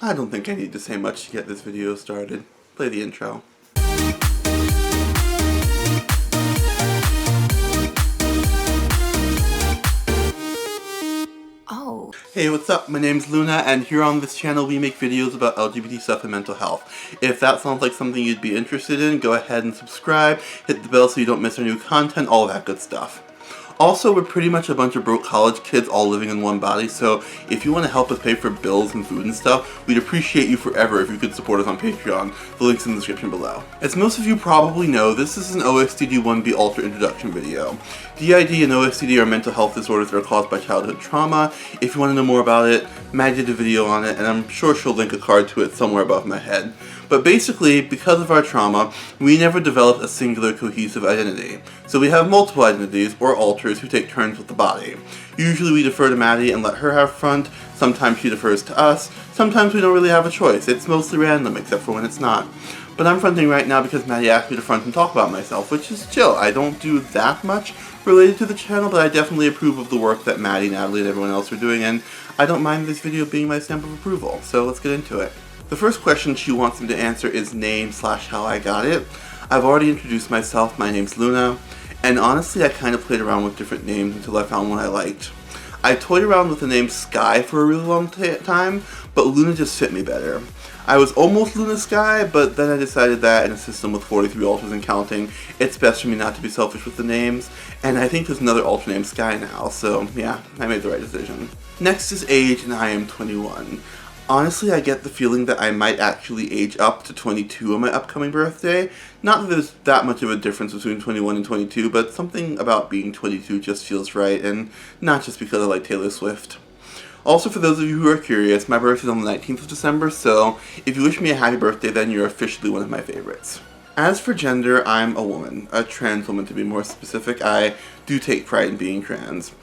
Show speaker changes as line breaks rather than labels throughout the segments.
I don't think I need to say much to get this video started. Play the intro.
Oh.
Hey, what's up? My name's Luna, and here on this channel we make videos about LGBT stuff and mental health. If that sounds like something you'd be interested in, go ahead and subscribe, hit the bell so you don't miss our new content, all that good stuff. Also, we're pretty much a bunch of broke college kids all living in one body, so if you want to help us pay for bills and food and stuff, we'd appreciate you forever if you could support us on Patreon. The link's in the description below. As most of you probably know, this is an OSTD 1B Alter introduction video. DID and OSTD are mental health disorders that are caused by childhood trauma. If you want to know more about it, Maddie did a video on it, and I'm sure she'll link a card to it somewhere above my head. But basically, because of our trauma, we never developed a singular cohesive identity. So we have multiple identities, or alters, who take turns with the body. Usually we defer to Maddie and let her have front, sometimes she defers to us, sometimes we don't really have a choice. It's mostly random, except for when it's not. But I'm fronting right now because Maddie asked me to front and talk about myself, which is chill. I don't do that much related to the channel, but I definitely approve of the work that Maddie, Natalie, and everyone else are doing, and I don't mind this video being my stamp of approval, so let's get into it. The first question she wants me to answer is name/how I got it. I've already introduced myself, my name's Luna, and honestly I kind of played around with different names until I found one I liked. I toyed around with the name Sky for a really long time, but Luna just fit me better. I was almost Luna Sky, but then I decided that in a system with 43 alters and counting, it's best for me not to be selfish with the names, and I think there's another alter named Sky now, so yeah, I made the right decision. Next is age, and I am 21. Honestly, I get the feeling that I might actually age up to 22 on my upcoming birthday. Not that there's that much of a difference between 21 and 22, but something about being 22 just feels right, and not just because I like Taylor Swift. Also, for those of you who are curious, my birthday is on the 19th of December, so if you wish me a happy birthday, then you're officially one of my favorites. As for gender, I'm a woman. A trans woman, to be more specific. I do take pride in being trans.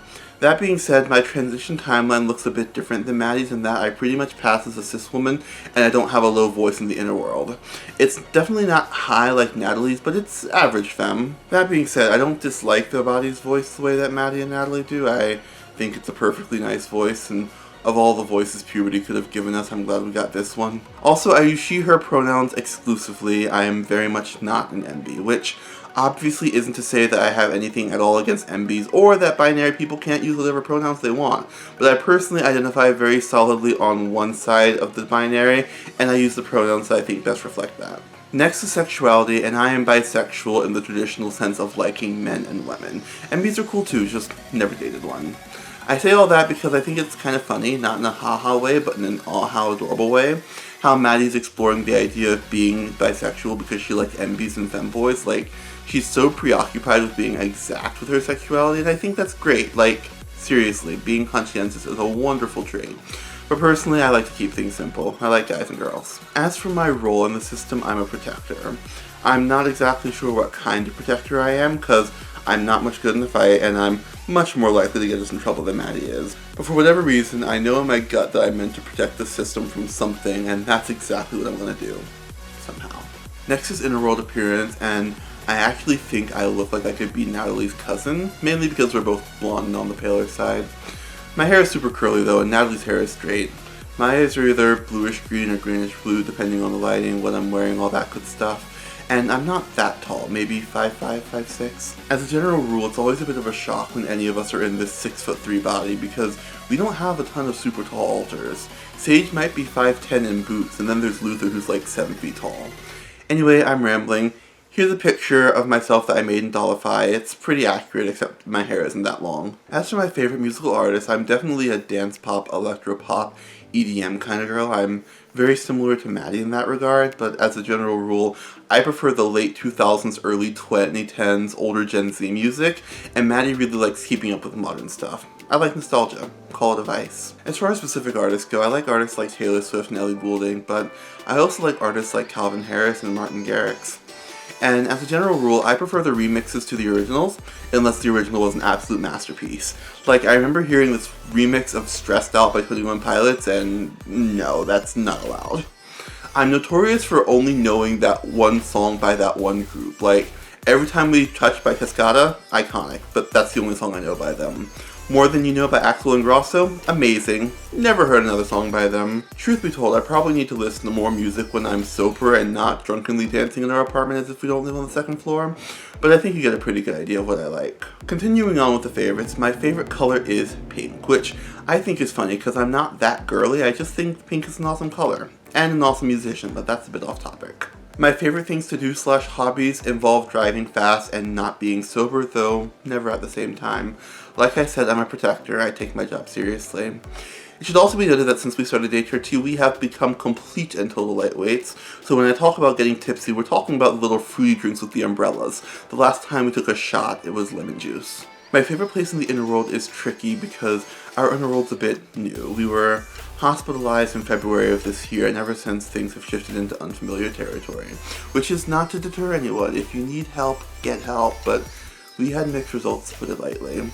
That being said, my transition timeline looks a bit different than Maddie's in that I pretty much pass as a cis woman, and I don't have a low voice in the inner world. It's definitely not high like Natalie's, but it's average femme. That being said, I don't dislike the body's voice the way that Maddie and Natalie do. I think it's a perfectly nice voice, and of all the voices puberty could have given us, I'm glad we got this one. Also, I use she, her pronouns exclusively. I am very much not an MB, which obviously isn't to say that I have anything at all against MBs or that binary people can't use whatever pronouns they want, but I personally identify very solidly on one side of the binary, and I use the pronouns that I think best reflect that. Next is sexuality, and I am bisexual in the traditional sense of liking men and women. MBs are cool too, just never dated one. I say all that because I think it's kind of funny, not in a ha-ha way, but in an aw-how adorable way, how Maddie's exploring the idea of being bisexual because she likes MBs and femboys. Like, she's so preoccupied with being exact with her sexuality, and I think that's great. Like, seriously, being conscientious is a wonderful trait. But personally, I like to keep things simple. I like guys and girls. As for my role in the system, I'm a protector. I'm not exactly sure what kind of protector I am, because I'm not much good in the fight, and I'm much more likely to get us in trouble than Maddie is. But for whatever reason, I know in my gut that I'm meant to protect the system from something, and that's exactly what I'm gonna do. Somehow. Next is inner world appearance, and I actually think I look like I could be Natalie's cousin, mainly because we're both blonde and on the paler side. My hair is super curly though, and Natalie's hair is straight. My eyes are either bluish green or greenish blue, depending on the lighting, what I'm wearing, all that good stuff. And I'm not that tall, maybe 5'5", 5'6". As a general rule, it's always a bit of a shock when any of us are in this 6'3" body because we don't have a ton of super tall alters. Sage might be 5'10" in boots, and then there's Luther who's like 7 feet tall. Anyway, I'm rambling. Here's a picture of myself that I made in Dollify. It's pretty accurate, except my hair isn't that long. As for my favorite musical artist, I'm definitely a dance pop, electro pop, EDM kind of girl. I'm very similar to Maddie in that regard, but as a general rule, I prefer the late 2000s, early 2010s, older Gen Z music, and Maddie really likes keeping up with modern stuff. I like nostalgia. Call it a vice. As far as specific artists go, I like artists like Taylor Swift and Ellie Goulding, but I also like artists like Calvin Harris and Martin Garrix. And as a general rule, I prefer the remixes to the originals, unless the original was an absolute masterpiece. Like, I remember hearing this remix of Stressed Out by 21 Pilots, and no, that's not allowed. I'm notorious for only knowing that one song by that one group. Like, Every Time We Touch by Cascada, iconic, but that's the only song I know by them. More Than You Know by Axel and Grosso, amazing. Never heard another song by them. Truth be told, I probably need to listen to more music when I'm sober and not drunkenly dancing in our apartment as if we don't live on the second floor, but I think you get a pretty good idea of what I like. Continuing on with the favorites, my favorite color is pink, which I think is funny because I'm not that girly, I just think pink is an awesome color. And an awesome musician, but that's a bit off topic. My favorite things to do / hobbies involve driving fast and not being sober, though never at the same time. Like I said, I'm a protector, I take my job seriously. It should also be noted that since we started Daycare 2, we have become complete and total lightweights, so when I talk about getting tipsy, we're talking about the little fruity drinks with the umbrellas. The last time we took a shot, it was lemon juice. My favorite place in the inner world is Tricky because our inner world's a bit new. We were hospitalized in February of this year, and ever since things have shifted into unfamiliar territory. Which is not to deter anyone. If you need help, get help, but we had mixed results, to put it lightly.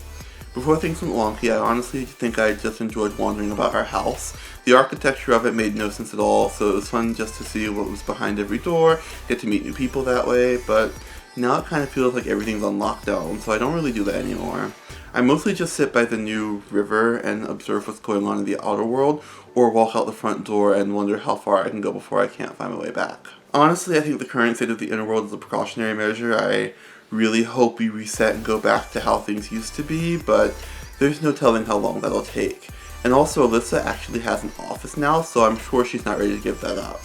Before things went wonky, I honestly think I just enjoyed wandering about our house. The architecture of it made no sense at all, so it was fun just to see what was behind every door, get to meet new people that way, but now it kind of feels like everything's on lockdown, so I don't really do that anymore. I mostly just sit by the new river and observe what's going on in the outer world, or walk out the front door and wonder how far I can go before I can't find my way back. Honestly, I think the current state of the inner world is a precautionary measure. I really hope we reset and go back to how things used to be, but there's no telling how long that'll take. And also, Alyssa actually has an office now, so I'm sure she's not ready to give that up.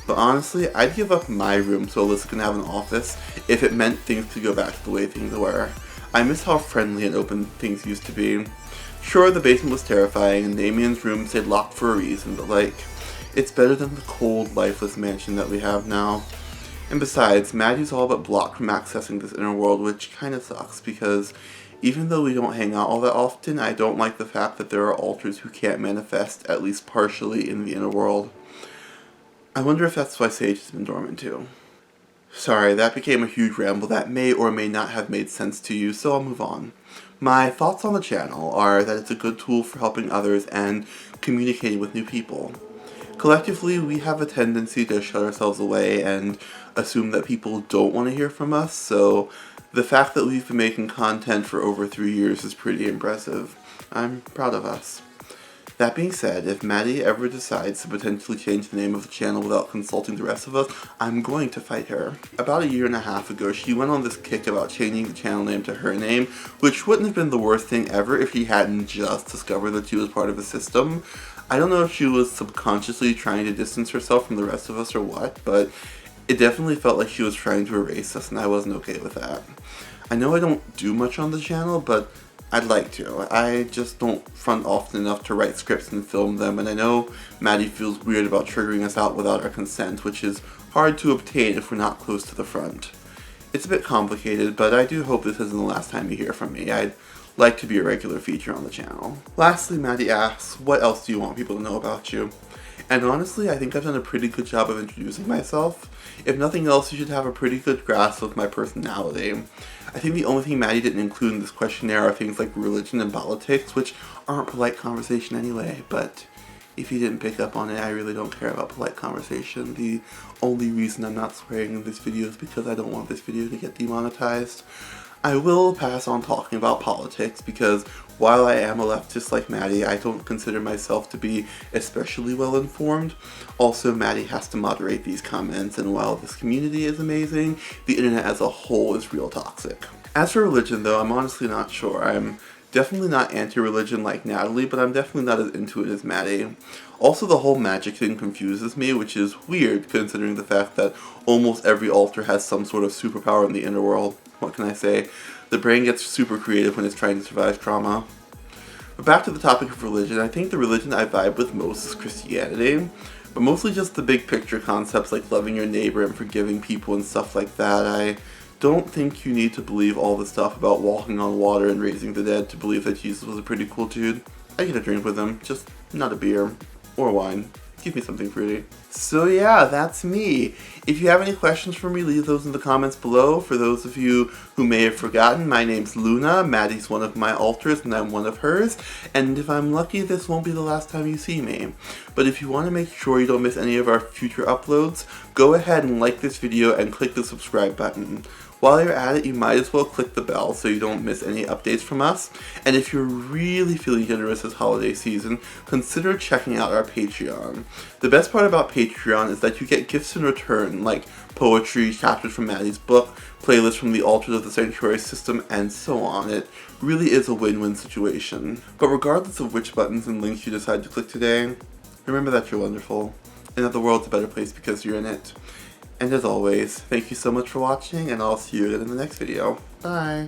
But honestly, I'd give up my room so Alyssa can have an office if it meant things could go back to the way things were. I miss how friendly and open things used to be. Sure, the basement was terrifying and Damien's room stayed locked for a reason, but it's better than the cold, lifeless mansion that we have now. And besides, Maddie's all but blocked from accessing this inner world, which kinda sucks because even though we don't hang out all that often, I don't like the fact that there are alters who can't manifest, at least partially, in the inner world. I wonder if that's why Sage has been dormant too. Sorry, that became a huge ramble that may or may not have made sense to you, so I'll move on. My thoughts on the channel are that it's a good tool for helping others and communicating with new people. Collectively, we have a tendency to shut ourselves away and assume that people don't want to hear from us, so the fact that we've been making content for over 3 years is pretty impressive. I'm proud of us. That being said, if Maddie ever decides to potentially change the name of the channel without consulting the rest of us, I'm going to fight her. About 1.5 years ago, she went on this kick about changing the channel name to her name, which wouldn't have been the worst thing ever if she hadn't just discovered that she was part of a system. I don't know if she was subconsciously trying to distance herself from the rest of us or what, but it definitely felt like she was trying to erase us, and I wasn't okay with that. I know I don't do much on the channel, but I'd like to. I just don't front often enough to write scripts and film them, and I know Maddie feels weird about triggering us out without our consent, which is hard to obtain if we're not close to the front. It's a bit complicated, but I do hope this isn't the last time you hear from me. I'd like to be a regular feature on the channel. Lastly, Maddie asks, what else do you want people to know about you? And honestly, I think I've done a pretty good job of introducing myself. If nothing else, you should have a pretty good grasp of my personality. I think the only thing Maddie didn't include in this questionnaire are things like religion and politics, which aren't polite conversation anyway, but if you didn't pick up on it, I really don't care about polite conversation. The only reason I'm not swearing in this video is because I don't want this video to get demonetized. I will pass on talking about politics because while I am a leftist like Maddie, I don't consider myself to be especially well informed. Also, Maddie has to moderate these comments, and while this community is amazing, the internet as a whole is real toxic. As for religion though, I'm honestly not sure. I'm definitely not anti-religion like Natalie, but I'm definitely not as into it as Maddie. Also, the whole magic thing confuses me, which is weird considering the fact that almost every altar has some sort of superpower in the inner world. What can I say? The brain gets super creative when it's trying to survive trauma. But back to the topic of religion, I think the religion I vibe with most is Christianity, but mostly just the big picture concepts like loving your neighbor and forgiving people and stuff like that. I don't think you need to believe all the stuff about walking on water and raising the dead to believe that Jesus was a pretty cool dude. I get a drink with him, just not a beer or wine. Give me something fruity. So yeah, that's me. If you have any questions for me, leave those in the comments below. For those of you who may have forgotten, my name's Luna. Maddie's one of my alters and I'm one of hers. And if I'm lucky, this won't be the last time you see me. But if you want to make sure you don't miss any of our future uploads, go ahead and like this video and click the subscribe button. While you're at it, you might as well click the bell so you don't miss any updates from us. And if you're really feeling generous this holiday season, consider checking out our Patreon. The best part about Patreon is that you get gifts in return, like poetry, chapters from Maddie's book, playlists from the Altars of the Sanctuary System, and so on. It really is a win-win situation. But regardless of which buttons and links you decide to click today, remember that you're wonderful, and that the world's a better place because you're in it. And as always, thank you so much for watching, and I'll see you again in the next video. Bye!